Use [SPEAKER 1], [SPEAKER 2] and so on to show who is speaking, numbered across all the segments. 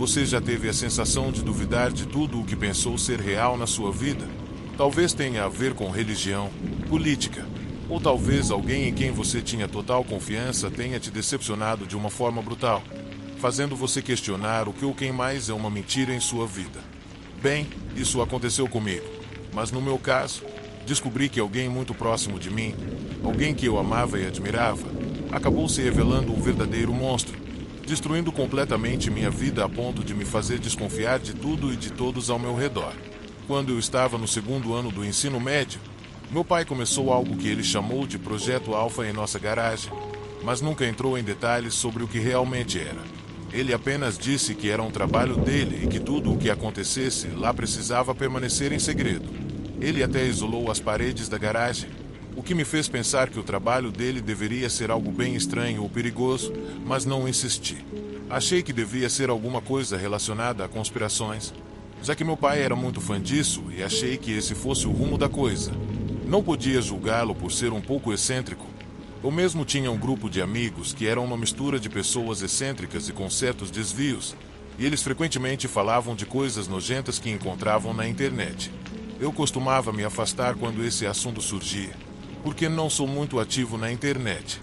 [SPEAKER 1] Você já teve a sensação de duvidar de tudo o que pensou ser real na sua vida? Talvez tenha a ver com religião, política, ou talvez alguém em quem você tinha total confiança tenha te decepcionado de uma forma brutal, fazendo você questionar o que ou quem mais é uma mentira em sua vida. Bem, isso aconteceu comigo, mas no meu caso, descobri que alguém muito próximo de mim, alguém que eu amava e admirava, acabou se revelando um verdadeiro monstro, destruindo completamente minha vida a ponto de me fazer desconfiar de tudo e de todos ao meu redor. Quando eu estava no segundo ano do ensino médio, meu pai começou algo que ele chamou de Projeto Alfa em nossa garagem, mas nunca entrou em detalhes sobre o que realmente era. Ele apenas disse que era um trabalho dele e que tudo o que acontecesse lá precisava permanecer em segredo. Ele até isolou as paredes da garagem, o que me fez pensar que o trabalho dele deveria ser algo bem estranho ou perigoso, mas não insisti. Achei que devia ser alguma coisa relacionada a conspirações, já que meu pai era muito fã disso e achei que esse fosse o rumo da coisa. Não podia julgá-lo por ser um pouco excêntrico. Eu mesmo tinha um grupo de amigos que eram uma mistura de pessoas excêntricas e com certos desvios, e eles frequentemente falavam de coisas nojentas que encontravam na internet. Eu costumava me afastar quando esse assunto surgia, porque não sou muito ativo na internet.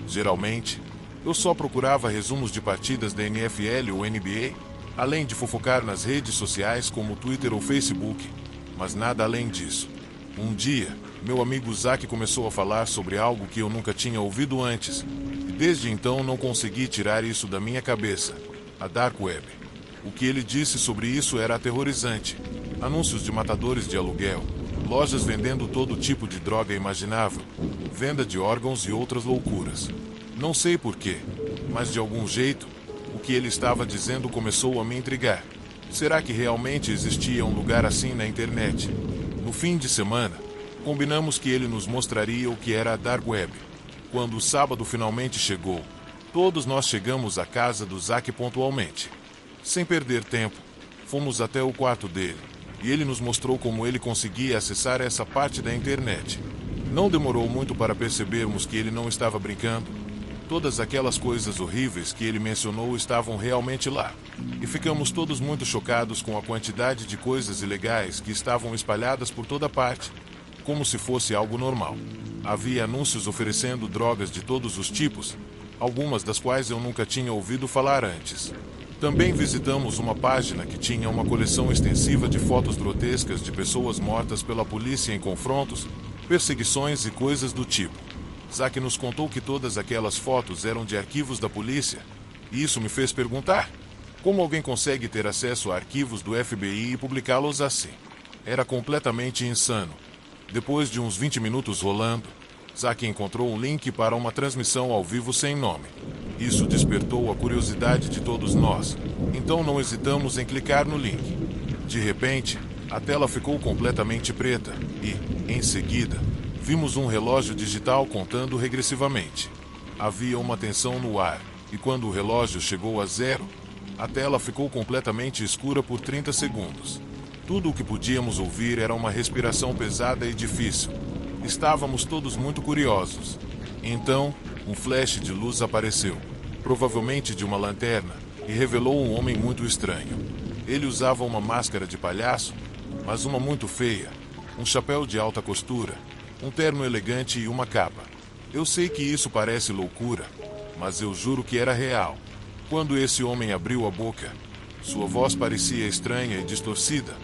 [SPEAKER 1] Geralmente, eu só procurava resumos de partidas da NFL ou NBA, além de fofocar nas redes sociais como Twitter ou Facebook, mas nada além disso. Um dia, meu amigo Zack começou a falar sobre algo que eu nunca tinha ouvido antes, e desde então não consegui tirar isso da minha cabeça: a Dark Web. O que ele disse sobre isso era aterrorizante. Anúncios de matadores de aluguel, lojas vendendo todo tipo de droga imaginável, venda de órgãos e outras loucuras. Não sei porquê, mas de algum jeito, o que ele estava dizendo começou a me intrigar. Será que realmente existia um lugar assim na internet? No fim de semana, combinamos que ele nos mostraria o que era a Dark Web. Quando o sábado finalmente chegou, todos nós chegamos à casa do Zack pontualmente. Sem perder tempo, fomos até o quarto dele, e ele nos mostrou como ele conseguia acessar essa parte da internet. Não demorou muito para percebermos que ele não estava brincando. Todas aquelas coisas horríveis que ele mencionou estavam realmente lá, e ficamos todos muito chocados com a quantidade de coisas ilegais que estavam espalhadas por toda parte, como se fosse algo normal. Havia anúncios oferecendo drogas de todos os tipos, algumas das quais eu nunca tinha ouvido falar antes. Também visitamos uma página que tinha uma coleção extensiva de fotos grotescas de pessoas mortas pela polícia em confrontos, perseguições e coisas do tipo. Zack nos contou que todas aquelas fotos eram de arquivos da polícia, e isso me fez perguntar: como alguém consegue ter acesso a arquivos do FBI e publicá-los assim? Era completamente insano. Depois de uns 20 minutos rolando, Zack encontrou um link para uma transmissão ao vivo sem nome. Isso despertou a curiosidade de todos nós, então não hesitamos em clicar no link. De repente, a tela ficou completamente preta e, em seguida, vimos um relógio digital contando regressivamente. Havia uma tensão no ar, e quando o relógio chegou a 0, a tela ficou completamente escura por 30 segundos. Tudo o que podíamos ouvir era uma respiração pesada e difícil. Estávamos todos muito curiosos. Então, um flash de luz apareceu, provavelmente de uma lanterna, e revelou um homem muito estranho. Ele usava uma máscara de palhaço, mas uma muito feia, um chapéu de alta costura, um terno elegante e uma capa. Eu sei que isso parece loucura, mas eu juro que era real. Quando esse homem abriu a boca, sua voz parecia estranha e distorcida,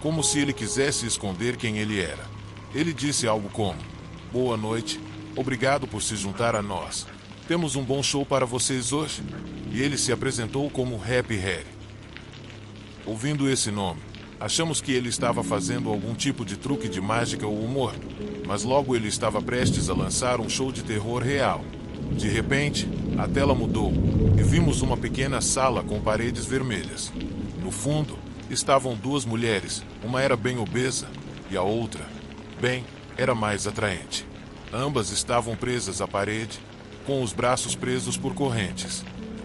[SPEAKER 1] como se ele quisesse esconder quem ele era. Ele disse algo como: "Boa noite, obrigado por se juntar a nós. Temos um bom show para vocês hoje." E ele se apresentou como Happy Harry. Ouvindo esse nome, achamos que ele estava fazendo algum tipo de truque de mágica ou humor, mas logo ele estava prestes a lançar um show de terror real. De repente, a tela mudou e vimos uma pequena sala com paredes vermelhas. No fundo, estavam duas mulheres, uma era bem obesa e a outra, bem, era mais atraente. Ambas estavam presas à parede, com os braços presos por correntes.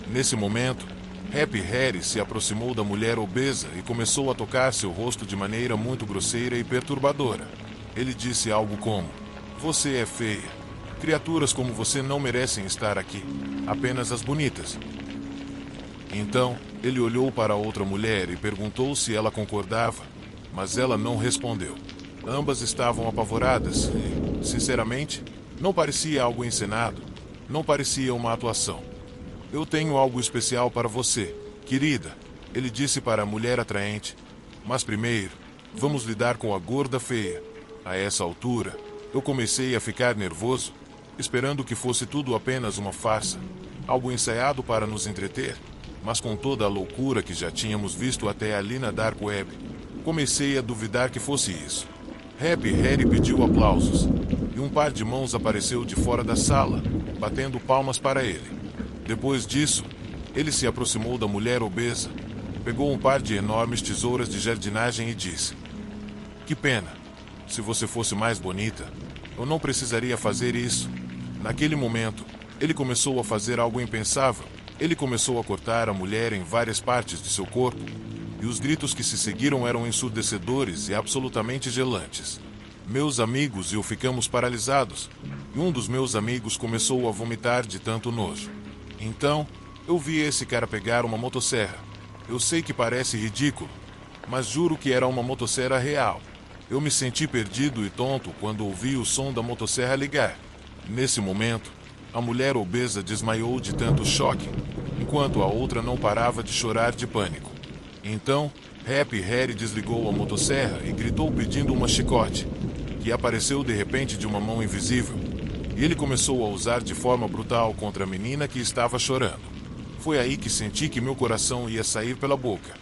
[SPEAKER 1] Nesse momento, Happy Harry se aproximou da mulher obesa e começou a tocar seu rosto de maneira muito grosseira e perturbadora. Ele disse algo como: "Você é feia. Criaturas como você não merecem estar aqui. Apenas as bonitas." Então, ele olhou para a outra mulher e perguntou se ela concordava, mas ela não respondeu. Ambas estavam apavoradas e, sinceramente, não parecia algo encenado, não parecia uma atuação. Eu tenho algo especial para você, querida, ele disse para a mulher atraente. Mas primeiro, vamos lidar com a gorda feia. A essa altura, eu comecei a ficar nervoso, esperando que fosse tudo apenas uma farsa, algo ensaiado para nos entreter, mas com toda a loucura que já tínhamos visto até ali na Dark Web, comecei a duvidar que fosse isso. Happy Harry pediu aplausos, e um par de mãos apareceu de fora da sala, batendo palmas para ele. Depois disso, ele se aproximou da mulher obesa, pegou um par de enormes tesouras de jardinagem e disse: "Que pena. Se você fosse mais bonita, eu não precisaria fazer isso." Naquele momento, ele começou a fazer algo impensável. Ele começou a cortar a mulher em várias partes de seu corpo, e os gritos que se seguiram eram ensurdecedores e absolutamente gelantes. Meus amigos e eu ficamos paralisados, e um dos meus amigos começou a vomitar de tanto nojo. Então, eu vi esse cara pegar uma motosserra. Eu sei que parece ridículo, mas juro que era uma motosserra real. Eu me senti perdido e tonto quando ouvi o som da motosserra ligar. Nesse momento, a mulher obesa desmaiou de tanto choque, enquanto a outra não parava de chorar de pânico. Então, Happy Harry desligou a motosserra e gritou pedindo uma chicote, que apareceu de repente de uma mão invisível, e ele começou a usar de forma brutal contra a menina que estava chorando. Foi aí que senti que meu coração ia sair pela boca.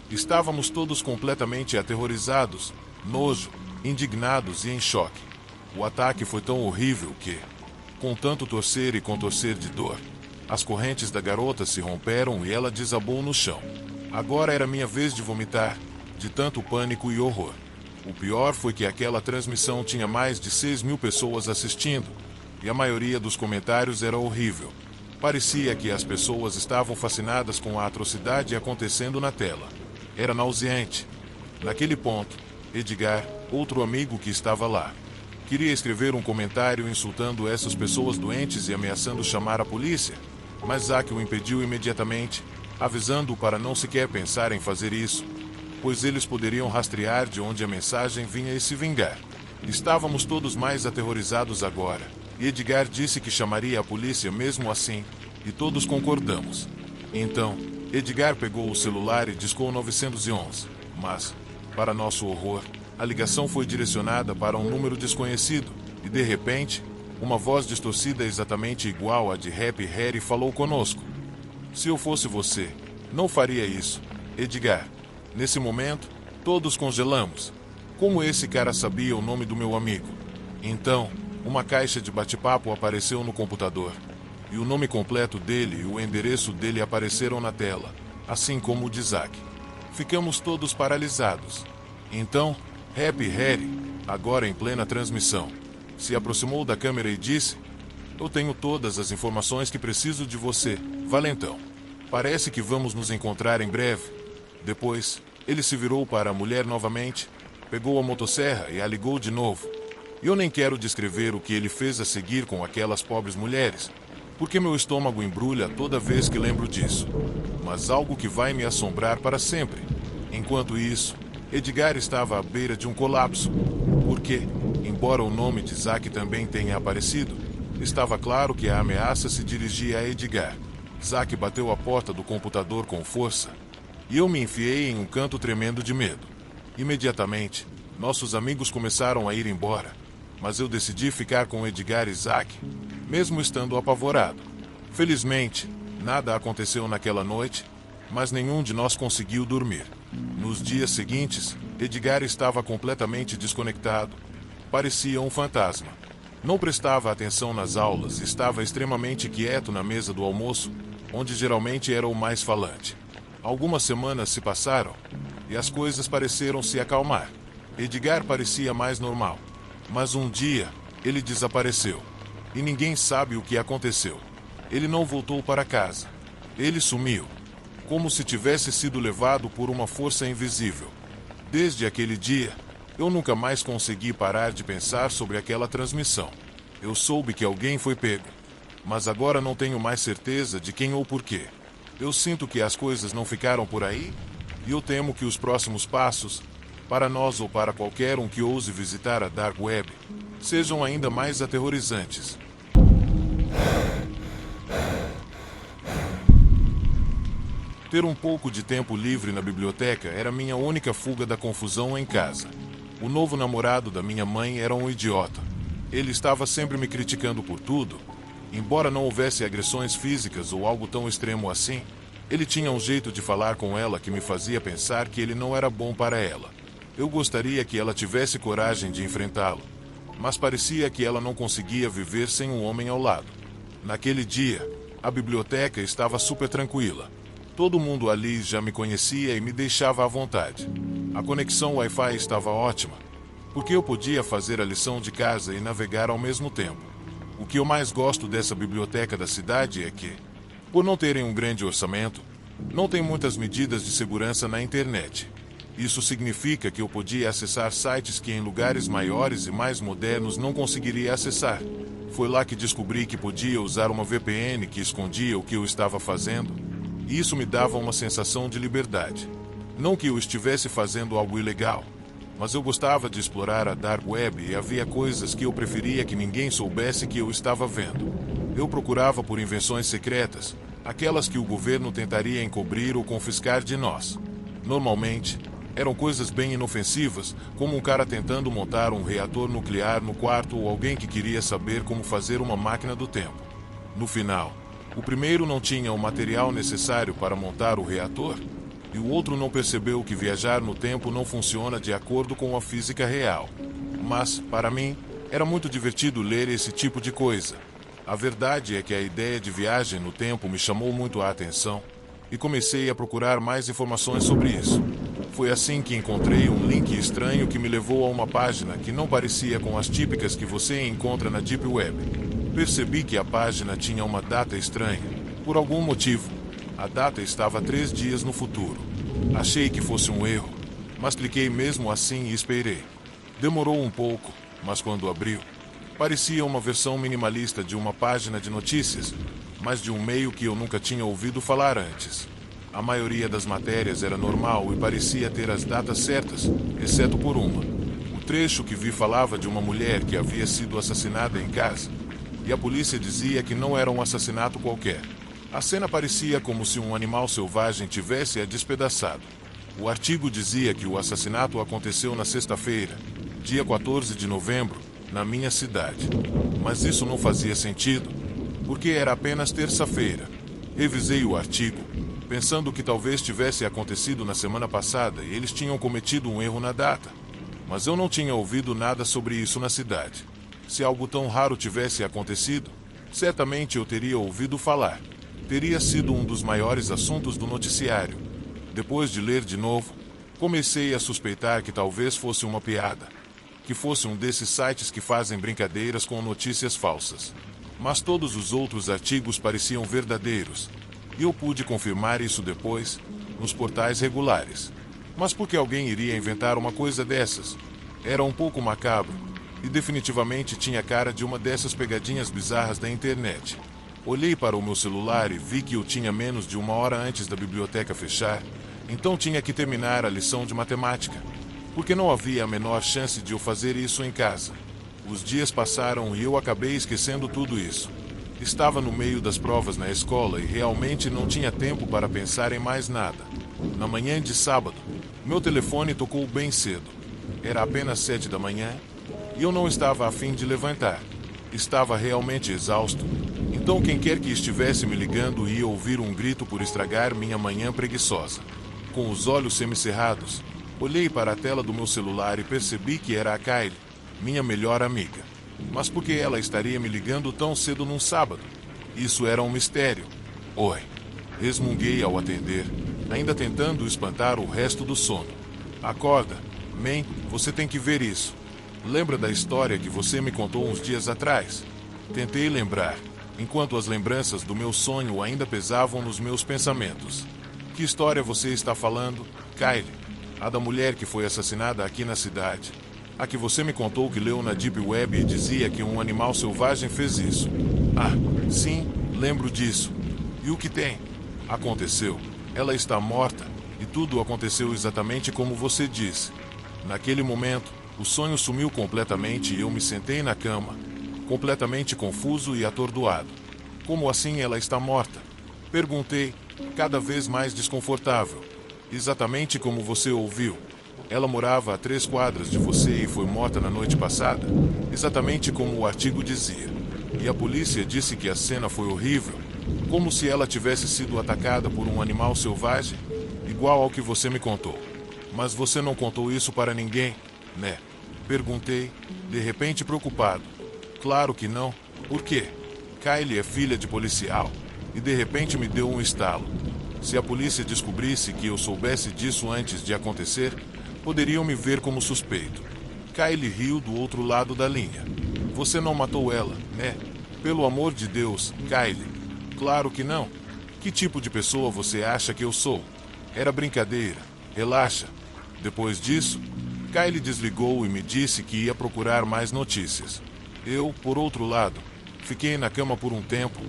[SPEAKER 1] Estávamos todos completamente aterrorizados, nojo, indignados e em choque. O ataque foi tão horrível que, com tanto torcer e contorcer de dor, as correntes da garota se romperam e ela desabou no chão. Agora era minha vez de vomitar, de tanto pânico e horror. O pior foi que aquela transmissão tinha mais de 6.000 pessoas assistindo, e a maioria dos comentários era horrível. Parecia que as pessoas estavam fascinadas com a atrocidade acontecendo na tela. Era nauseante. Naquele ponto, Edgar, outro amigo que estava lá, queria escrever um comentário insultando essas pessoas doentes e ameaçando chamar a polícia, mas Zack o impediu imediatamente, avisando-o para não sequer pensar em fazer isso, pois eles poderiam rastrear de onde a mensagem vinha e se vingar. Estávamos todos mais aterrorizados agora, e Edgar disse que chamaria a polícia mesmo assim, e todos concordamos. Então, Edgar pegou o celular e discou 911, mas, para nosso horror, a ligação foi direcionada para um número desconhecido, e de repente, uma voz distorcida exatamente igual à de Happy Harry falou conosco. "Se eu fosse você, não faria isso, Edgar." Nesse momento, todos congelamos. Como esse cara sabia o nome do meu amigo? Então, uma caixa de bate-papo apareceu no computador, e o nome completo dele e o endereço dele apareceram na tela, assim como o de Zack. Ficamos todos paralisados. Então, Happy Harry, agora em plena transmissão, se aproximou da câmera e disse: "Eu tenho todas as informações que preciso de você, valentão. Parece que vamos nos encontrar em breve." Depois, ele se virou para a mulher novamente, pegou a motosserra e a ligou de novo. Eu nem quero descrever o que ele fez a seguir com aquelas pobres mulheres, porque meu estômago embrulha toda vez que lembro disso. Mas algo que vai me assombrar para sempre. Enquanto isso, Edgar estava à beira de um colapso, porque, embora o nome de Zack também tenha aparecido, estava claro que a ameaça se dirigia a Edgar. Zack bateu a porta do computador com força, e eu me enfiei em um canto tremendo de medo. Imediatamente, nossos amigos começaram a ir embora, mas eu decidi ficar com Edgar e Zack, mesmo estando apavorado. Felizmente, nada aconteceu naquela noite, mas nenhum de nós conseguiu dormir. Nos dias seguintes, Edgar estava completamente desconectado. Parecia um fantasma. Não prestava atenção nas aulas e estava extremamente quieto na mesa do almoço, onde geralmente era o mais falante. Algumas semanas se passaram, e as coisas pareceram se acalmar. Edgar parecia mais normal. Mas um dia, ele desapareceu. E ninguém sabe o que aconteceu. Ele não voltou para casa. Ele sumiu, como se tivesse sido levado por uma força invisível. Desde aquele dia, eu nunca mais consegui parar de pensar sobre aquela transmissão. Eu soube que alguém foi pego, mas agora não tenho mais certeza de quem ou por quê. Eu sinto que as coisas não ficaram por aí, e eu temo que os próximos passos, para nós ou para qualquer um que ouse visitar a Dark Web, sejam ainda mais aterrorizantes. Ter um pouco de tempo livre na biblioteca era minha única fuga da confusão em casa. O novo namorado da minha mãe era um idiota. Ele estava sempre me criticando por tudo. Embora não houvesse agressões físicas ou algo tão extremo assim, ele tinha um jeito de falar com ela que me fazia pensar que ele não era bom para ela. Eu gostaria que ela tivesse coragem de enfrentá-lo, mas parecia que ela não conseguia viver sem um homem ao lado. Naquele dia, a biblioteca estava super tranquila. Todo mundo ali já me conhecia e me deixava à vontade. A conexão Wi-Fi estava ótima, porque eu podia fazer a lição de casa e navegar ao mesmo tempo. O que eu mais gosto dessa biblioteca da cidade é que, por não terem um grande orçamento, não tem muitas medidas de segurança na internet. Isso significa que eu podia acessar sites que em lugares maiores e mais modernos não conseguiria acessar. Foi lá que descobri que podia usar uma VPN que escondia o que eu estava fazendo, e isso me dava uma sensação de liberdade. Não que eu estivesse fazendo algo ilegal, mas eu gostava de explorar a Dark Web e havia coisas que eu preferia que ninguém soubesse que eu estava vendo. Eu procurava por invenções secretas, aquelas que o governo tentaria encobrir ou confiscar de nós. Normalmente, eram coisas bem inofensivas, como um cara tentando montar um reator nuclear no quarto ou alguém que queria saber como fazer uma máquina do tempo. No final, o primeiro não tinha o material necessário para montar o reator, e o outro não percebeu que viajar no tempo não funciona de acordo com a física real. Mas, para mim, era muito divertido ler esse tipo de coisa. A verdade é que a ideia de viagem no tempo me chamou muito a atenção, e comecei a procurar mais informações sobre isso. Foi assim que encontrei um link estranho que me levou a uma página que não parecia com as típicas que você encontra na Deep Web. Percebi que a página tinha uma data estranha. Por algum motivo, a data estava 3 dias no futuro. Achei que fosse um erro, mas cliquei mesmo assim e esperei. Demorou um pouco, mas quando abriu, parecia uma versão minimalista de uma página de notícias, mas de um meio que eu nunca tinha ouvido falar antes. A maioria das matérias era normal e parecia ter as datas certas, exceto por uma. O trecho que vi falava de uma mulher que havia sido assassinada em casa, e a polícia dizia que não era um assassinato qualquer. A cena parecia como se um animal selvagem tivesse a despedaçado. O artigo dizia que o assassinato aconteceu na sexta-feira, dia 14 de novembro, na minha cidade. Mas isso não fazia sentido, porque era apenas terça-feira. Revisei o artigo, pensando que talvez tivesse acontecido na semana passada e eles tinham cometido um erro na data. Mas eu não tinha ouvido nada sobre isso na cidade. Se algo tão raro tivesse acontecido, certamente eu teria ouvido falar. Teria sido um dos maiores assuntos do noticiário. Depois de ler de novo, comecei a suspeitar que talvez fosse uma piada, que fosse um desses sites que fazem brincadeiras com notícias falsas. Mas todos os outros artigos pareciam verdadeiros, e eu pude confirmar isso depois, nos portais regulares. Mas por que alguém iria inventar uma coisa dessas? Era um pouco macabro, e definitivamente tinha cara de uma dessas pegadinhas bizarras da internet. Olhei para o meu celular e vi que eu tinha menos de 1 hora antes da biblioteca fechar, então tinha que terminar a lição de matemática, porque não havia a menor chance de eu fazer isso em casa. Os dias passaram e eu acabei esquecendo tudo isso. Estava no meio das provas na escola e realmente não tinha tempo para pensar em mais nada. Na manhã de sábado, meu telefone tocou bem cedo. Era apenas 7 da manhã e eu não estava a fim de levantar. Estava realmente exausto. Então quem quer que estivesse me ligando ia ouvir um grito por estragar minha manhã preguiçosa. Com os olhos semicerrados, olhei para a tela do meu celular e percebi que era a Kylie, minha melhor amiga. Mas por que ela estaria me ligando tão cedo num sábado? Isso era um mistério. Oi. Resmunguei ao atender, ainda tentando espantar o resto do sono. Acorda. Man, você tem que ver isso. Lembra da história que você me contou uns dias atrás? Tentei lembrar, enquanto as lembranças do meu sonho ainda pesavam nos meus pensamentos. Que história você está falando, Kylie? A da mulher que foi assassinada aqui na cidade. A que você me contou que leu na Deep Web e dizia que um animal selvagem fez isso. Ah, sim, lembro disso. E o que tem? Aconteceu. Ela está morta, e tudo aconteceu exatamente como você disse. Naquele momento, o sonho sumiu completamente e eu me sentei na cama, completamente confuso e atordoado. Como assim ela está morta? Perguntei, cada vez mais desconfortável. Exatamente como você ouviu. Ela morava a 3 quadras de você e foi morta na noite passada, exatamente como o artigo dizia. E a polícia disse que a cena foi horrível, como se ela tivesse sido atacada por um animal selvagem, igual ao que você me contou. Mas você não contou isso para ninguém, né? Perguntei, de repente preocupado. Claro que não. Por quê? Kylie é filha de policial, e de repente me deu um estalo. Se a polícia descobrisse que eu soubesse disso antes de acontecer, poderiam me ver como suspeito. Kylie riu do outro lado da linha. Você não matou ela, né? Pelo amor de Deus, Kylie. Claro que não. Que tipo de pessoa você acha que eu sou? Era brincadeira. Relaxa. Depois disso, Kylie desligou e me disse que ia procurar mais notícias. Eu, por outro lado, fiquei na cama por um tempo,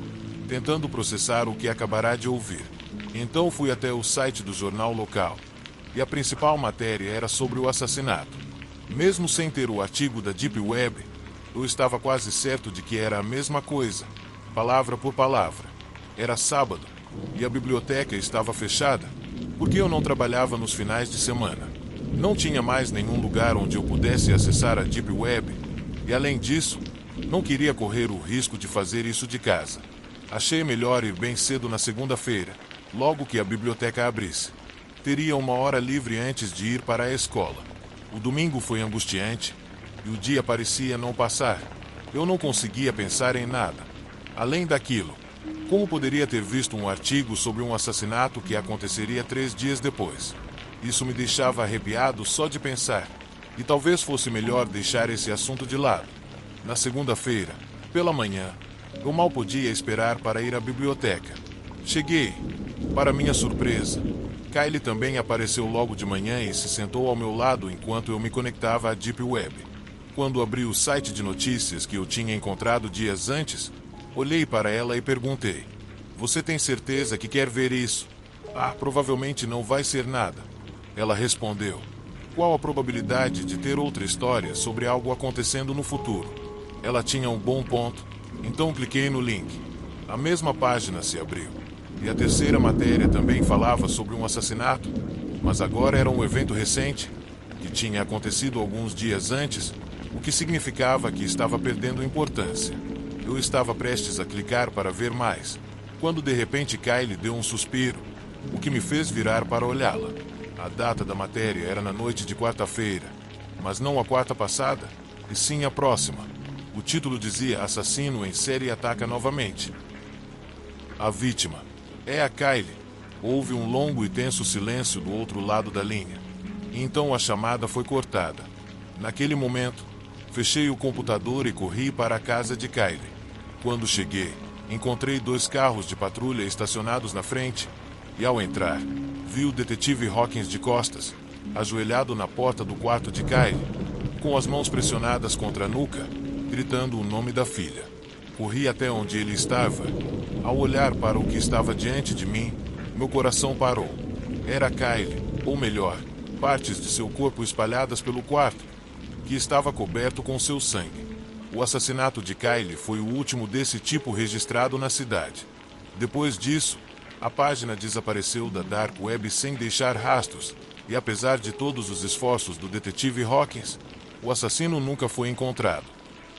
[SPEAKER 1] tentando processar o que acabará de ouvir. Então fui até o site do jornal local. E a principal matéria era sobre o assassinato. Mesmo sem ter o artigo da Deep Web, eu estava quase certo de que era a mesma coisa, palavra por palavra. Era sábado, e a biblioteca estava fechada, porque eu não trabalhava nos finais de semana. Não tinha mais nenhum lugar onde eu pudesse acessar a Deep Web, e além disso, não queria correr o risco de fazer isso de casa. Achei melhor ir bem cedo na segunda-feira, logo que a biblioteca abrisse. Teria 1 hora livre antes de ir para a escola. O domingo foi angustiante, e o dia parecia não passar. Eu não conseguia pensar em nada. Além daquilo, como poderia ter visto um artigo sobre um assassinato que aconteceria 3 dias depois? Isso me deixava arrepiado só de pensar. E talvez fosse melhor deixar esse assunto de lado. Na segunda-feira, pela manhã, eu mal podia esperar para ir à biblioteca. Cheguei. Para minha surpresa, Kylie também apareceu logo de manhã e se sentou ao meu lado enquanto eu me conectava à Deep Web. Quando abri o site de notícias que eu tinha encontrado dias antes, olhei para ela e perguntei: "Você tem certeza que quer ver isso?" "Ah, provavelmente não vai ser nada." Ela respondeu: "Qual a probabilidade de ter outra história sobre algo acontecendo no futuro?" Ela tinha um bom ponto, então cliquei no link. A mesma página se abriu. E a terceira matéria também falava sobre um assassinato, mas agora era um evento recente, que tinha acontecido alguns dias antes, o que significava que estava perdendo importância. Eu estava prestes a clicar para ver mais, quando de repente Kylie deu um suspiro, o que me fez virar para olhá-la. A data da matéria era na noite de quarta-feira, mas não a quarta passada, e sim a próxima. O título dizia: "Assassino em série ataca novamente." A vítima é a Kylie. Houve um longo e tenso silêncio do outro lado da linha. E então a chamada foi cortada. Naquele momento, fechei o computador e corri para a casa de Kylie. Quando cheguei, encontrei 2 carros de patrulha estacionados na frente, e ao entrar, vi o detetive Hawkins de costas, ajoelhado na porta do quarto de Kylie, com as mãos pressionadas contra a nuca, gritando o nome da filha. Corri até onde ele estava. Ao olhar para o que estava diante de mim, meu coração parou. Era Kylie, ou melhor, partes de seu corpo espalhadas pelo quarto, que estava coberto com seu sangue. O assassinato de Kylie foi o último desse tipo registrado na cidade. Depois disso, a página desapareceu da Dark Web sem deixar rastros, e apesar de todos os esforços do detetive Hawkins, o assassino nunca foi encontrado.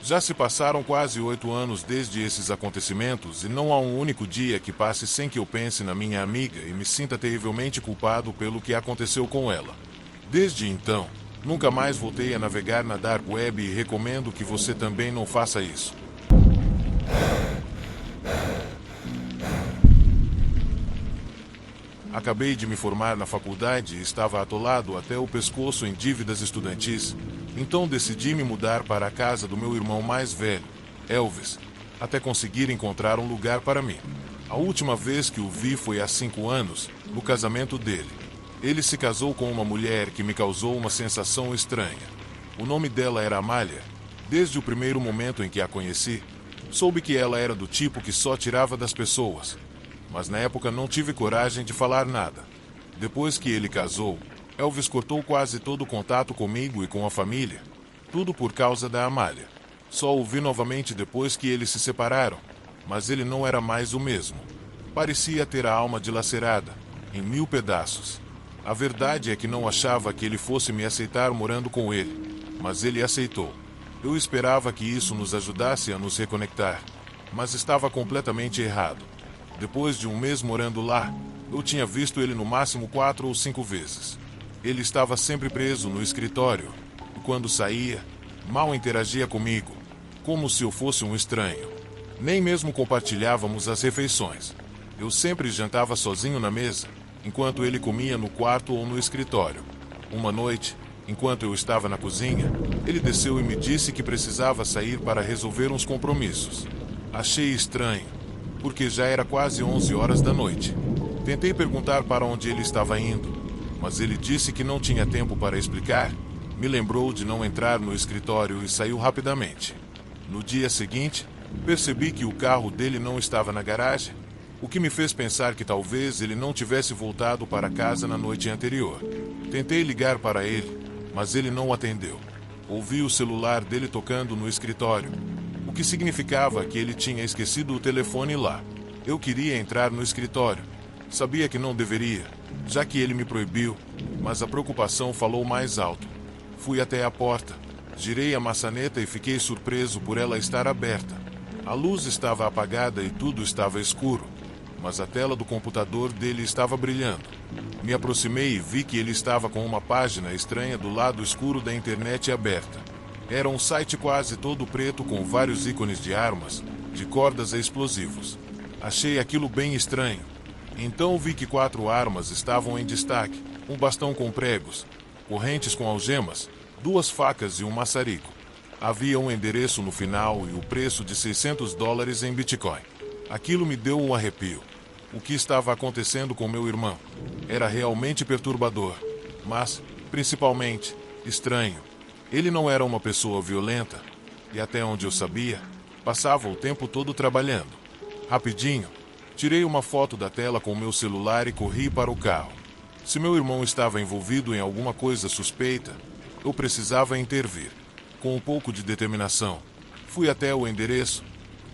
[SPEAKER 1] Já se passaram quase 8 anos desde esses acontecimentos e não há um único dia que passe sem que eu pense na minha amiga e me sinta terrivelmente culpado pelo que aconteceu com ela. Desde então, nunca mais voltei a navegar na Dark Web e recomendo que você também não faça isso. Acabei de me formar na faculdade e estava atolado até o pescoço em dívidas estudantis, então decidi me mudar para a casa do meu irmão mais velho, Elvis, até conseguir encontrar um lugar para mim. A última vez que o vi foi há 5 anos, no casamento dele. Ele se casou com uma mulher que me causou uma sensação estranha. O nome dela era Amália. Desde o primeiro momento em que a conheci, soube que ela era do tipo que só tirava das pessoas. mas na época não tive coragem de falar nada. Depois que ele casou, Elvis cortou quase todo o contato comigo e com a família. Tudo por causa da Amália. Só o vi novamente depois que eles se separaram, mas ele não era mais o mesmo. Parecia ter a alma dilacerada, em 1000 pedaços. A verdade é que não achava que ele fosse me aceitar morando com ele, mas ele aceitou. Eu esperava que isso nos ajudasse a nos reconectar, mas estava completamente errado. Depois de um mês morando lá, eu tinha visto ele no máximo 4 ou 5 vezes. Ele estava sempre preso no escritório, e quando saía, mal interagia comigo, como se eu fosse um estranho. Nem mesmo compartilhávamos as refeições. Eu sempre jantava sozinho na mesa, enquanto ele comia no quarto ou no escritório. Uma noite, enquanto eu estava na cozinha, ele desceu e me disse que precisava sair para resolver uns compromissos. Achei estranho, porque já era quase 11 horas da noite. Tentei perguntar para onde ele estava indo, mas ele disse que não tinha tempo para explicar. Me lembrou de não entrar no escritório e saiu rapidamente. No dia seguinte, percebi que o carro dele não estava na garagem, o que me fez pensar que talvez ele não tivesse voltado para casa na noite anterior. Tentei ligar para ele, mas ele não atendeu. Ouvi o celular dele tocando no escritório, o que significava que ele tinha esquecido o telefone lá. Eu queria entrar no escritório. Sabia que não deveria, já que ele me proibiu, mas a preocupação falou mais alto. Fui até a porta, girei a maçaneta e fiquei surpreso por ela estar aberta. A luz estava apagada e tudo estava escuro, mas a tela do computador dele estava brilhando. Me aproximei e vi que ele estava com uma página estranha do lado escuro da internet aberta. Era um site quase todo preto com vários ícones de armas, de cordas a explosivos. Achei aquilo bem estranho. Então vi que 4 armas estavam em destaque, um bastão com pregos, correntes com algemas, 2 facas e um maçarico. Havia um endereço no final e o preço de $600 em Bitcoin. Aquilo me deu um arrepio. O que estava acontecendo com meu irmão era realmente perturbador, mas, principalmente, estranho. Ele não era uma pessoa violenta, e até onde eu sabia, passava o tempo todo trabalhando. Rapidinho, tirei uma foto da tela com meu celular e corri para o carro. Se meu irmão estava envolvido em alguma coisa suspeita, eu precisava intervir. Com um pouco de determinação, fui até o endereço,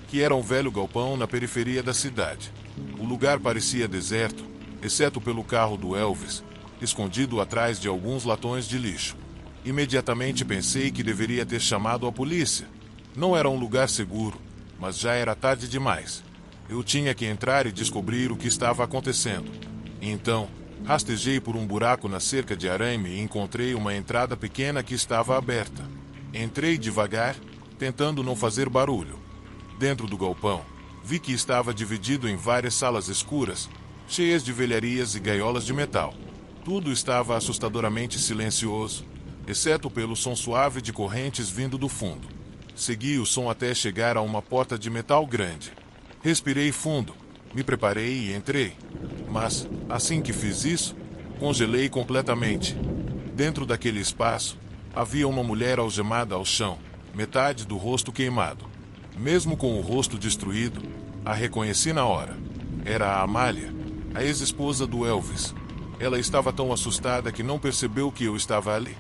[SPEAKER 1] que era um velho galpão na periferia da cidade. O lugar parecia deserto, exceto pelo carro do Elvis, escondido atrás de alguns latões de lixo. Imediatamente pensei que deveria ter chamado a polícia. Não era um lugar seguro, mas já era tarde demais. Eu tinha que entrar e descobrir o que estava acontecendo. Então, rastejei por um buraco na cerca de arame e encontrei uma entrada pequena que estava aberta. Entrei devagar, tentando não fazer barulho. Dentro do galpão, vi que estava dividido em várias salas escuras, cheias de velharias e gaiolas de metal. Tudo estava assustadoramente silencioso, exceto pelo som suave de correntes vindo do fundo. Segui o som até chegar a uma porta de metal grande. Respirei fundo, me preparei e entrei. Mas, assim que fiz isso, congelei completamente. Dentro daquele espaço, havia uma mulher algemada ao chão, metade do rosto queimado. Mesmo com o rosto destruído, a reconheci na hora. Era a Amália, a ex-esposa do Elvis. Ela estava tão assustada que não percebeu que eu estava ali.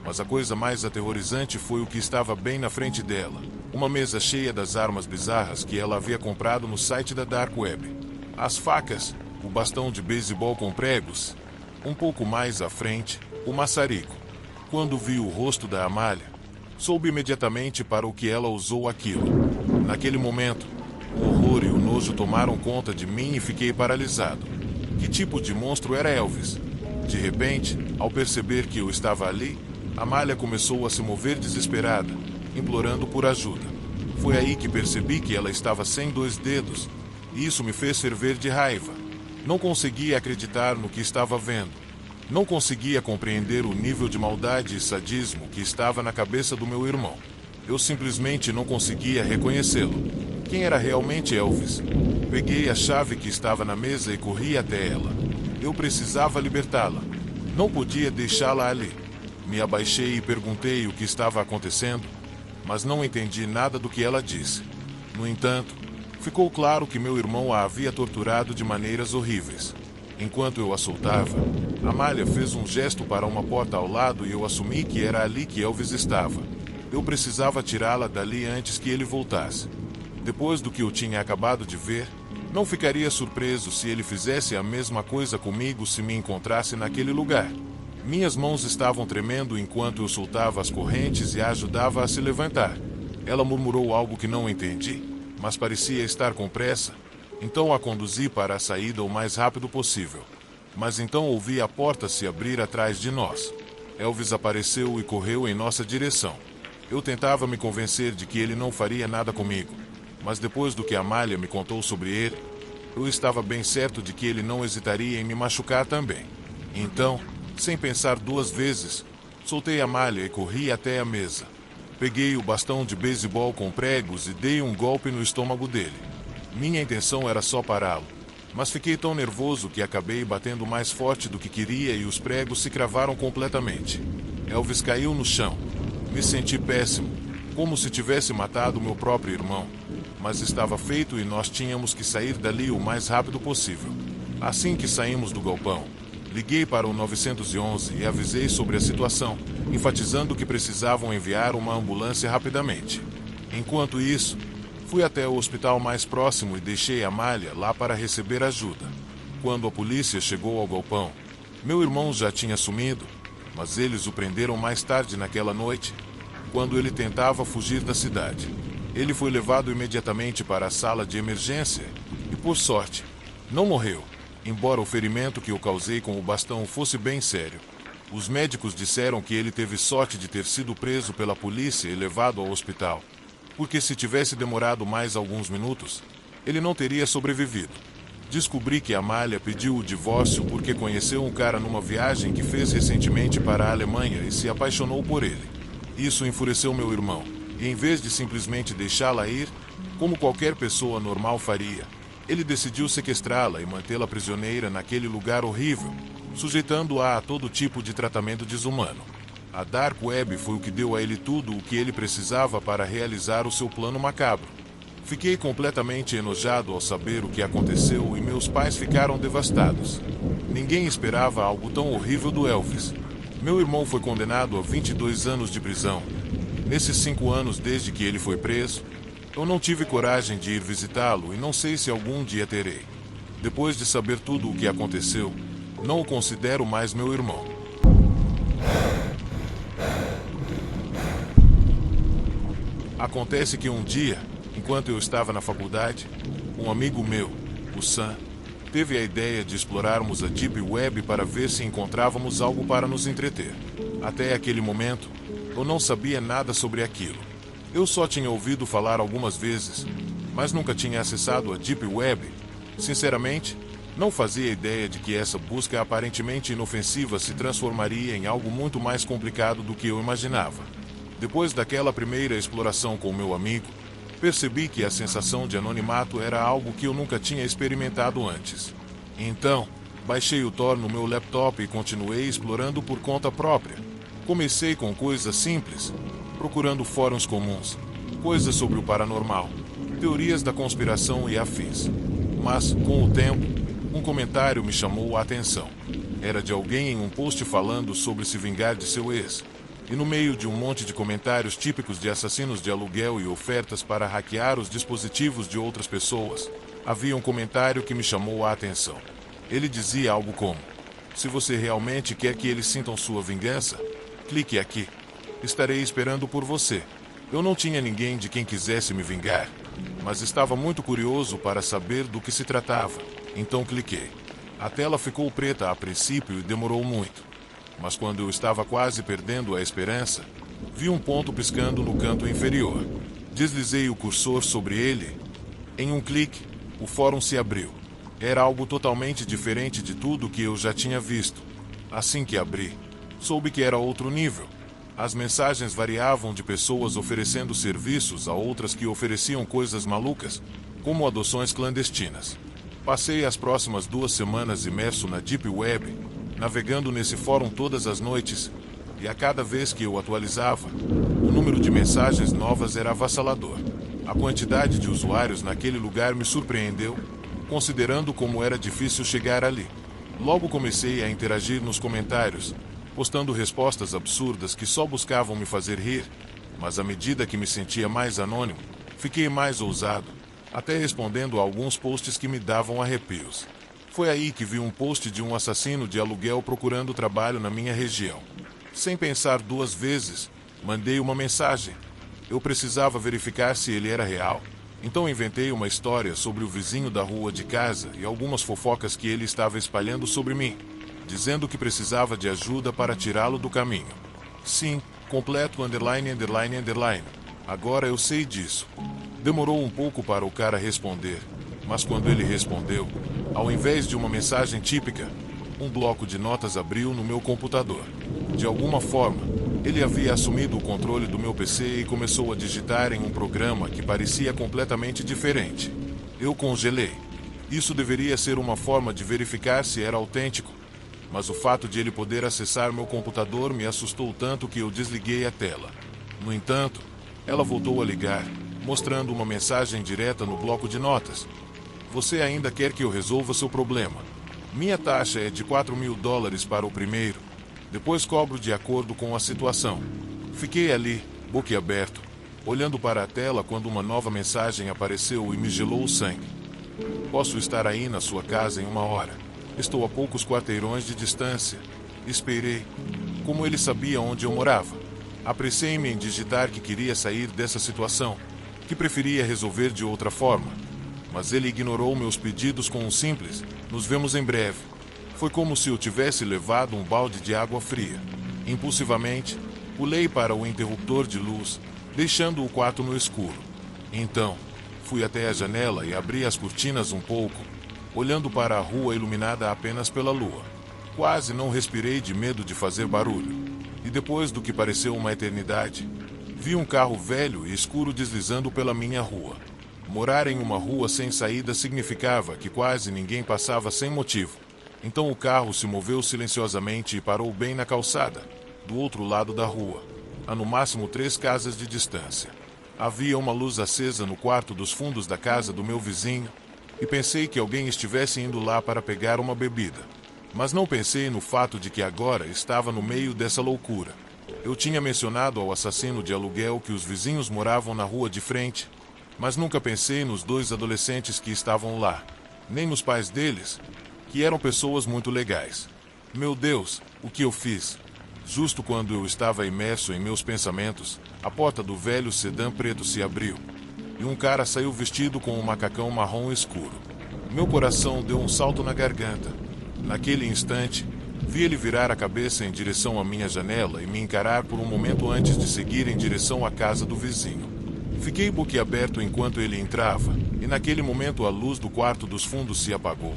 [SPEAKER 1] Mas a coisa mais aterrorizante foi o que estava bem na frente dela. Uma mesa cheia das armas bizarras que ela havia comprado no site da Dark Web. As facas, o bastão de beisebol com pregos. Um pouco mais à frente, o maçarico. Quando vi o rosto da Amália, soube imediatamente para o que ela usou aquilo. Naquele momento, o horror e o nojo tomaram conta de mim e fiquei paralisado. Que tipo de monstro era Elvis? De repente, ao perceber que eu estava ali, Amália começou a se mover desesperada, implorando por ajuda. Foi aí que percebi que ela estava sem 2 dedos, e isso me fez ferver de raiva. Não conseguia acreditar no que estava vendo. Não conseguia compreender o nível de maldade e sadismo que estava na cabeça do meu irmão. Eu simplesmente não conseguia reconhecê-lo. Quem era realmente Elvis? Peguei a chave que estava na mesa e corri até ela. Eu precisava libertá-la. Não podia deixá-la ali. Me abaixei e perguntei o que estava acontecendo, mas não entendi nada do que ela disse. No entanto, Ficou claro que meu irmão a havia torturado de maneiras horríveis. Enquanto eu a soltava, Amália fez um gesto para uma porta ao lado e eu assumi que era ali que Elvis estava. Eu precisava tirá-la dali antes que ele voltasse. Depois do que eu tinha acabado de ver, não ficaria surpreso se ele fizesse a mesma coisa comigo se me encontrasse naquele lugar. Minhas mãos estavam tremendo enquanto eu soltava as correntes e a ajudava a se levantar. Ela murmurou algo que não entendi, mas parecia estar com pressa. Então a conduzi para a saída o mais rápido possível. Mas então ouvi a porta se abrir atrás de nós. Elvis apareceu e correu em nossa direção. Eu tentava me convencer de que ele não faria nada comigo, mas depois do que Amália me contou sobre ele, eu estava bem certo de que ele não hesitaria em me machucar também. Então, sem pensar duas vezes, soltei Amália e corri até a mesa. Peguei o bastão de beisebol com pregos e dei um golpe no estômago dele. Minha intenção era só pará-lo, mas fiquei tão nervoso que acabei batendo mais forte do que queria e os pregos se cravaram completamente. Elvis caiu no chão. Me senti péssimo, como se tivesse matado meu próprio irmão. Mas estava feito e nós tínhamos que sair dali o mais rápido possível. Assim que saímos do galpão, liguei para o 911 e avisei sobre a situação, enfatizando que precisavam enviar uma ambulância rapidamente. Enquanto isso, fui até o hospital mais próximo e deixei Amália lá para receber ajuda. Quando a polícia chegou ao galpão, meu irmão já tinha sumido, mas eles o prenderam mais tarde naquela noite, quando ele tentava fugir da cidade. Ele foi levado imediatamente para a sala de emergência e, por sorte, não morreu, embora o ferimento que eu causei com o bastão fosse bem sério. Os médicos disseram que ele teve sorte de ter sido preso pela polícia e levado ao hospital, porque se tivesse demorado mais alguns minutos, ele não teria sobrevivido. Descobri que Amália pediu o divórcio porque conheceu um cara numa viagem que fez recentemente para a Alemanha e se apaixonou por ele. Isso enfureceu meu irmão, e em vez de simplesmente deixá-la ir, como qualquer pessoa normal faria, ele decidiu sequestrá-la e mantê-la prisioneira naquele lugar horrível, sujeitando-a a todo tipo de tratamento desumano. A Dark Web foi o que deu a ele tudo o que ele precisava para realizar o seu plano macabro. Fiquei completamente enojado ao saber o que aconteceu e meus pais ficaram devastados. Ninguém esperava algo tão horrível do Elvis. Meu irmão foi condenado a 22 anos de prisão. Nesses 5 anos desde que ele foi preso, eu não tive coragem de ir visitá-lo e não sei se algum dia terei. Depois de saber tudo o que aconteceu, não o considero mais meu irmão. Acontece que um dia, enquanto eu estava na faculdade, um amigo meu, o Sam, teve a ideia de explorarmos a Deep Web para ver se encontrávamos algo para nos entreter. Até aquele momento, eu não sabia nada sobre aquilo. Eu só tinha ouvido falar algumas vezes, mas nunca tinha acessado a Deep Web. Sinceramente, não fazia ideia de que essa busca aparentemente inofensiva se transformaria em algo muito mais complicado do que eu imaginava. Depois daquela primeira exploração com meu amigo, percebi que a sensação de anonimato era algo que eu nunca tinha experimentado antes. Então, baixei o Tor no meu laptop e continuei explorando por conta própria. Comecei com coisas simples, procurando fóruns comuns, coisas sobre o paranormal, teorias da conspiração e afins. Mas, com o tempo, um comentário me chamou a atenção. Era de alguém em um post falando sobre se vingar de seu ex. E no meio de um monte de comentários típicos de assassinos de aluguel e ofertas para hackear os dispositivos de outras pessoas, havia um comentário que me chamou a atenção. Ele dizia algo como: se você realmente quer que eles sintam sua vingança, clique aqui. Estarei esperando por você. Eu não tinha ninguém de quem quisesse me vingar, mas estava muito curioso para saber do que se tratava, então cliquei. A tela ficou preta a princípio e demorou muito. Mas quando eu estava quase perdendo a esperança, vi um ponto piscando no canto inferior. Deslizei o cursor sobre ele. Em um clique, o fórum se abriu. Era algo totalmente diferente de tudo que eu já tinha visto. Assim que abri, soube que era outro nível. As mensagens variavam de pessoas oferecendo serviços a outras que ofereciam coisas malucas, como adoções clandestinas. Passei as próximas 2 semanas imerso na Deep Web, navegando nesse fórum todas as noites, e a cada vez que eu atualizava, o número de mensagens novas era avassalador. A quantidade de usuários naquele lugar me surpreendeu, considerando como era difícil chegar ali. Logo comecei a interagir nos comentários, postando respostas absurdas que só buscavam me fazer rir, mas à medida que me sentia mais anônimo, fiquei mais ousado, até respondendo a alguns posts que me davam arrepios. Foi aí que vi um post de um assassino de aluguel procurando trabalho na minha região. Sem pensar duas vezes, mandei uma mensagem. Eu precisava verificar se ele era real, então inventei uma história sobre o vizinho da rua de casa e algumas fofocas que ele estava espalhando sobre mim, dizendo que precisava de ajuda para tirá-lo do caminho. Sim, completo underline, underline, underline. Agora eu sei disso. Demorou um pouco para o cara responder, mas quando ele respondeu, ao invés de uma mensagem típica, um bloco de notas abriu no meu computador. De alguma forma, ele havia assumido o controle do meu PC e começou a digitar em um programa que parecia completamente diferente. Eu congelei. Isso deveria ser uma forma de verificar se era autêntico, mas o fato de ele poder acessar meu computador me assustou tanto que eu desliguei a tela. No entanto, ela voltou a ligar, mostrando uma mensagem direta no bloco de notas. Você ainda quer que eu resolva seu problema? Minha taxa é de $4.000 para o primeiro. Depois cobro de acordo com a situação. Fiquei ali, boquiaberto, olhando para a tela quando uma nova mensagem apareceu e me gelou o sangue. Posso estar aí na sua casa em 1 hora. Estou a poucos quarteirões de distância. Esperei. Como ele sabia onde eu morava? Apressei-me em digitar que queria sair dessa situação, que preferia resolver de outra forma. Mas ele ignorou meus pedidos com um simples, nos vemos em breve. Foi como se eu tivesse levado um balde de água fria. Impulsivamente, pulei para o interruptor de luz, deixando o quarto no escuro. Então, fui até a janela e abri as cortinas um pouco, olhando para a rua iluminada apenas pela lua. Quase não respirei de medo de fazer barulho. E depois do que pareceu uma eternidade, vi um carro velho e escuro deslizando pela minha rua. Morar em uma rua sem saída significava que quase ninguém passava sem motivo. Então o carro se moveu silenciosamente e parou bem na calçada, do outro lado da rua, a no máximo 3 casas de distância. Havia uma luz acesa no quarto dos fundos da casa do meu vizinho, e pensei que alguém estivesse indo lá para pegar uma bebida. Mas não pensei no fato de que agora estava no meio dessa loucura. Eu tinha mencionado ao assassino de aluguel que os vizinhos moravam na rua de frente, mas nunca pensei nos 2 adolescentes que estavam lá, nem nos pais deles, que eram pessoas muito legais. Meu Deus, o que eu fiz? Justo quando eu estava imerso em meus pensamentos, a porta do velho sedã preto se abriu, e um cara saiu vestido com um macacão marrom escuro. Meu coração deu um salto na garganta. Naquele instante, vi ele virar a cabeça em direção à minha janela e me encarar por um momento antes de seguir em direção à casa do vizinho. Fiquei boquiaberto enquanto ele entrava, e naquele momento a luz do quarto dos fundos se apagou,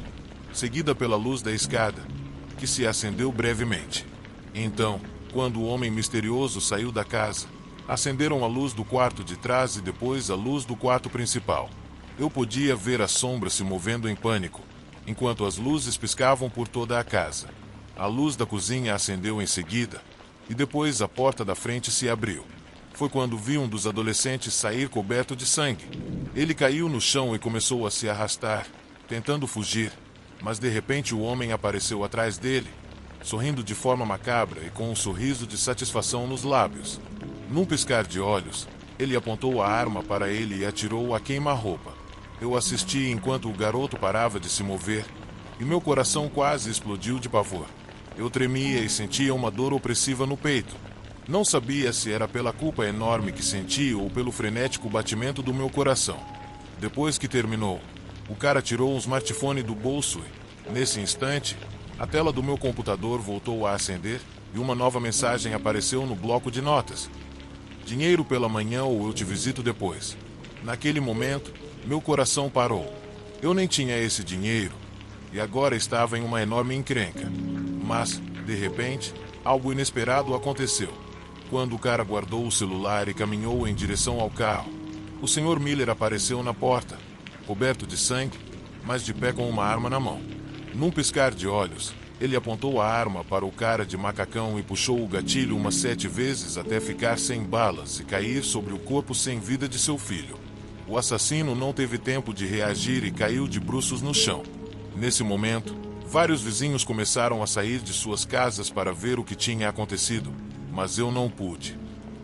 [SPEAKER 1] seguida pela luz da escada, que se acendeu brevemente. Então, quando o homem misterioso saiu da casa, acenderam a luz do quarto de trás e depois a luz do quarto principal. Eu podia ver a sombra se movendo em pânico, enquanto as luzes piscavam por toda a casa. A luz da cozinha acendeu em seguida, e depois a porta da frente se abriu. Foi quando vi um dos adolescentes sair coberto de sangue. Ele caiu no chão e começou a se arrastar, tentando fugir, mas de repente o homem apareceu atrás dele, sorrindo de forma macabra e com um sorriso de satisfação nos lábios. Num piscar de olhos, ele apontou a arma para ele e atirou a queima-roupa. Eu assisti enquanto o garoto parava de se mover, e meu coração quase explodiu de pavor. Eu tremia e sentia uma dor opressiva no peito. Não sabia se era pela culpa enorme que senti ou pelo frenético batimento do meu coração. Depois que terminou, o cara tirou um smartphone do bolso e, nesse instante, a tela do meu computador voltou a acender e uma nova mensagem apareceu no bloco de notas. Dinheiro pela manhã ou eu te visito depois. Naquele momento, meu coração parou. Eu nem tinha esse dinheiro e agora estava em uma enorme encrenca. Mas, de repente, algo inesperado aconteceu. Quando o cara guardou o celular e caminhou em direção ao carro, o Sr. Miller apareceu na porta, coberto de sangue, mas de pé com uma arma na mão. Num piscar de olhos, ele apontou a arma para o cara de macacão e puxou o gatilho umas 7 vezes até ficar sem balas e cair sobre o corpo sem vida de seu filho. O assassino não teve tempo de reagir e caiu de bruços no chão. Nesse momento, vários vizinhos começaram a sair de suas casas para ver o que tinha acontecido, mas eu não pude.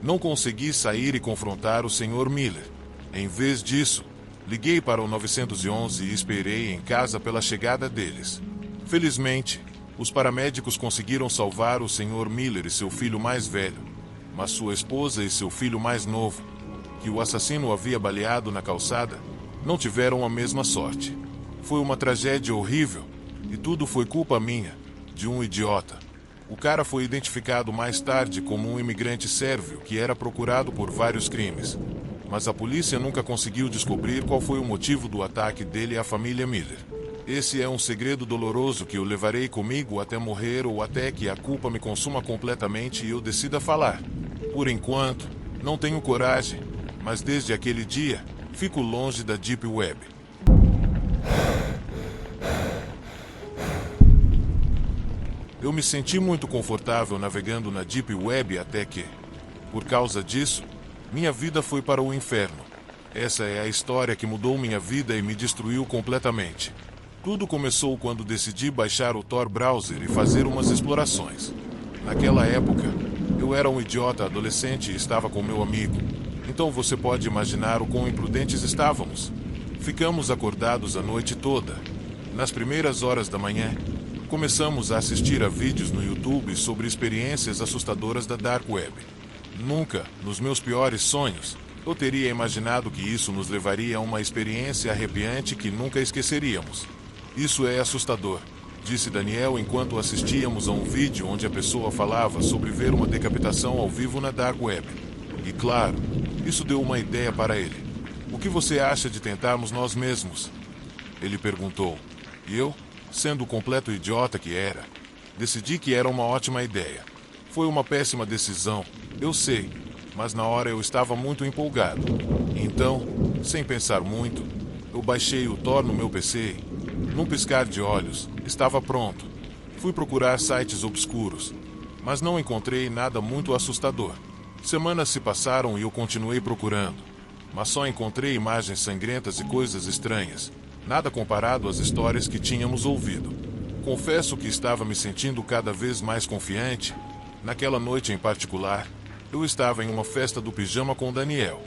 [SPEAKER 1] Não consegui sair e confrontar o Sr. Miller. Em vez disso, liguei para o 911 e esperei em casa pela chegada deles. Felizmente, os paramédicos conseguiram salvar o Sr. Miller e seu filho mais velho, mas sua esposa e seu filho mais novo, que o assassino havia baleado na calçada, não tiveram a mesma sorte. Foi uma tragédia horrível, e tudo foi culpa minha, de um idiota. O cara foi identificado mais tarde como um imigrante sérvio que era procurado por vários crimes, mas a polícia nunca conseguiu descobrir qual foi o motivo do ataque dele à família Miller. Esse é um segredo doloroso que eu levarei comigo até morrer ou até que a culpa me consuma completamente e eu decida falar. Por enquanto, não tenho coragem, mas desde aquele dia, fico longe da Deep Web. Eu me senti muito confortável navegando na Deep Web até que, por causa disso, minha vida foi para o inferno. Essa é a história que mudou minha vida e me destruiu completamente. Tudo começou quando decidi baixar o Tor Browser e fazer umas explorações. Naquela época, eu era um idiota adolescente e estava com meu amigo. Então você pode imaginar o quão imprudentes estávamos. Ficamos acordados a noite toda. Nas primeiras horas da manhã, começamos a assistir a vídeos no YouTube sobre experiências assustadoras da Dark Web. Nunca, nos meus piores sonhos, eu teria imaginado que isso nos levaria a uma experiência arrepiante que nunca esqueceríamos. Isso é assustador, disse Daniel enquanto assistíamos a um vídeo onde a pessoa falava sobre ver uma decapitação ao vivo na Dark Web. E claro, isso deu uma ideia para ele. O que você acha de tentarmos nós mesmos? Ele perguntou. E eu, sendo o completo idiota que era, decidi que era uma ótima ideia. Foi uma péssima decisão, eu sei, mas na hora eu estava muito empolgado. Então, sem pensar muito, eu baixei o Tor no meu PC. Num piscar de olhos, estava pronto. Fui procurar sites obscuros, mas não encontrei nada muito assustador. Semanas se passaram e eu continuei procurando, mas só encontrei imagens sangrentas e coisas estranhas. Nada comparado às histórias que tínhamos ouvido. Confesso que estava me sentindo cada vez mais confiante. Naquela noite em particular, eu estava em uma festa do pijama com Daniel.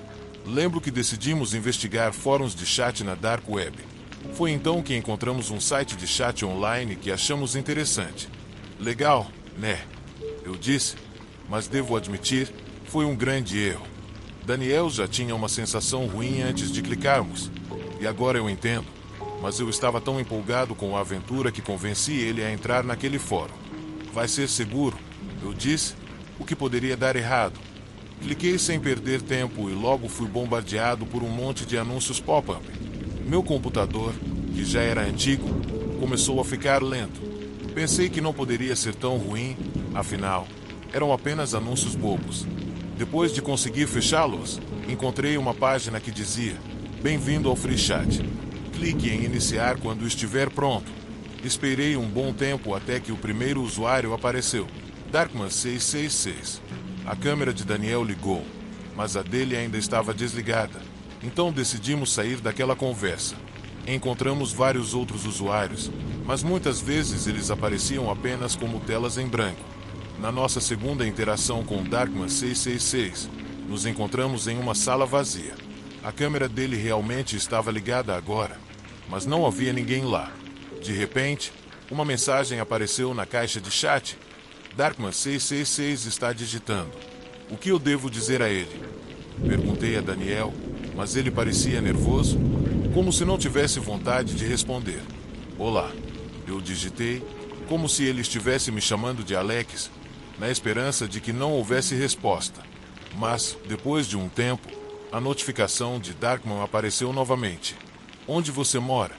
[SPEAKER 1] Lembro que decidimos investigar fóruns de chat na Dark Web. Foi então que encontramos um site de chat online que achamos interessante. Legal, né? Eu disse, mas devo admitir, foi um grande erro. Daniel já tinha uma sensação ruim antes de clicarmos, e agora eu entendo, mas eu estava tão empolgado com a aventura que convenci ele a entrar naquele fórum. Vai ser seguro, eu disse, o que poderia dar errado. Cliquei sem perder tempo e logo fui bombardeado por um monte de anúncios pop-up. Meu computador, que já era antigo, começou a ficar lento. Pensei que não poderia ser tão ruim, afinal, eram apenas anúncios bobos. Depois de conseguir fechá-los, encontrei uma página que dizia: "Bem-vindo ao Free Chat. Clique em iniciar quando estiver pronto." Esperei um bom tempo até que o primeiro usuário apareceu, Darkman666. A câmera de Daniel ligou, mas a dele ainda estava desligada. Então decidimos sair daquela conversa. Encontramos vários outros usuários, mas muitas vezes eles apareciam apenas como telas em branco. Na nossa segunda interação com Darkman666, nos encontramos em uma sala vazia. A câmera dele realmente estava ligada agora, mas não havia ninguém lá. De repente, uma mensagem apareceu na caixa de chat. Darkman666 está digitando. O que eu devo dizer a ele? Perguntei a Daniel, mas ele parecia nervoso, como se não tivesse vontade de responder. Olá, eu digitei, como se ele estivesse me chamando de Alex, na esperança de que não houvesse resposta. Mas, depois de um tempo, a notificação de Darkman apareceu novamente. Onde você mora?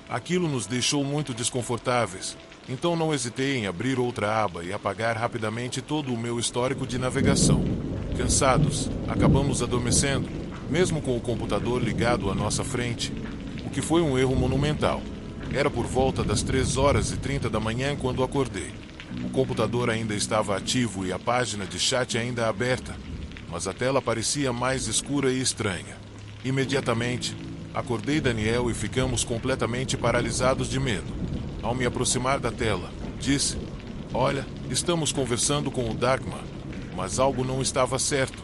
[SPEAKER 1] Aquilo nos deixou muito desconfortáveis, então não hesitei em abrir outra aba e apagar rapidamente todo o meu histórico de navegação. Cansados, acabamos adormecendo, mesmo com o computador ligado à nossa frente, o que foi um erro monumental. Era por volta das 3h30 da manhã quando acordei. O computador ainda estava ativo e a página de chat ainda aberta, mas a tela parecia mais escura e estranha. Imediatamente, acordei Daniel e ficamos completamente paralisados de medo. Ao me aproximar da tela, disse: "Olha, estamos conversando com o Darkman." Mas algo não estava certo.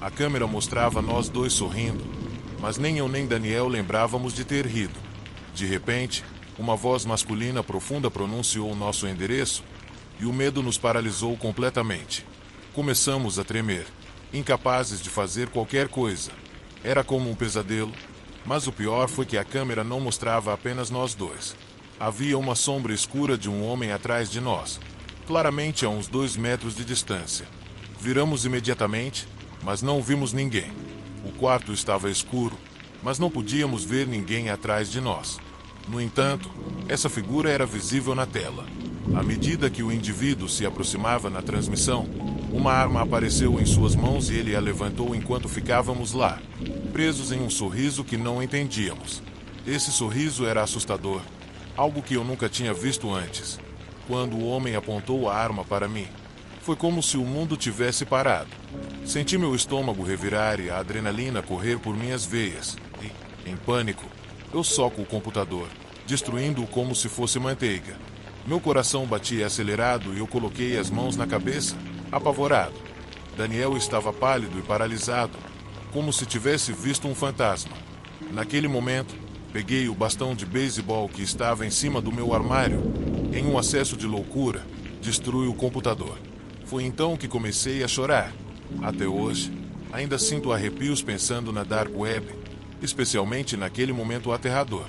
[SPEAKER 1] A câmera mostrava nós dois sorrindo, mas nem eu nem Daniel lembrávamos de ter rido. De repente, uma voz masculina profunda pronunciou o nosso endereço e o medo nos paralisou completamente. Começamos a tremer, incapazes de fazer qualquer coisa. Era como um pesadelo, mas o pior foi que a câmera não mostrava apenas nós dois. Havia uma sombra escura de um homem atrás de nós, claramente a uns 2 metros de distância. Viramos imediatamente, mas não vimos ninguém. O quarto estava escuro, mas não podíamos ver ninguém atrás de nós. No entanto, essa figura era visível na tela. À medida que o indivíduo se aproximava na transmissão, uma arma apareceu em suas mãos e ele a levantou enquanto ficávamos lá, presos em um sorriso que não entendíamos. Esse sorriso era assustador, algo que eu nunca tinha visto antes. Quando o homem apontou a arma para mim, foi como se o mundo tivesse parado. Senti meu estômago revirar e a adrenalina correr por minhas veias. E, em pânico, eu soco o computador, destruindo-o como se fosse manteiga. Meu coração batia acelerado e eu coloquei as mãos na cabeça, apavorado. Daniel estava pálido e paralisado, como se tivesse visto um fantasma. Naquele momento, peguei o bastão de beisebol que estava em cima do meu armário. Em um acesso de loucura, destruí o computador. Foi então que comecei a chorar. Até hoje, ainda sinto arrepios pensando na Dark Web, especialmente naquele momento aterrador.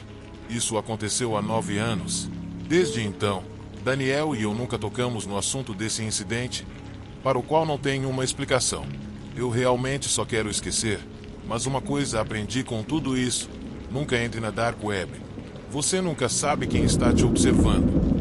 [SPEAKER 1] Isso aconteceu há 9 anos. Desde então, Daniel e eu nunca tocamos no assunto desse incidente, para o qual não tenho uma explicação. Eu realmente só quero esquecer, mas uma coisa aprendi com tudo isso: nunca entre na Dark Web. Você nunca sabe quem está te observando.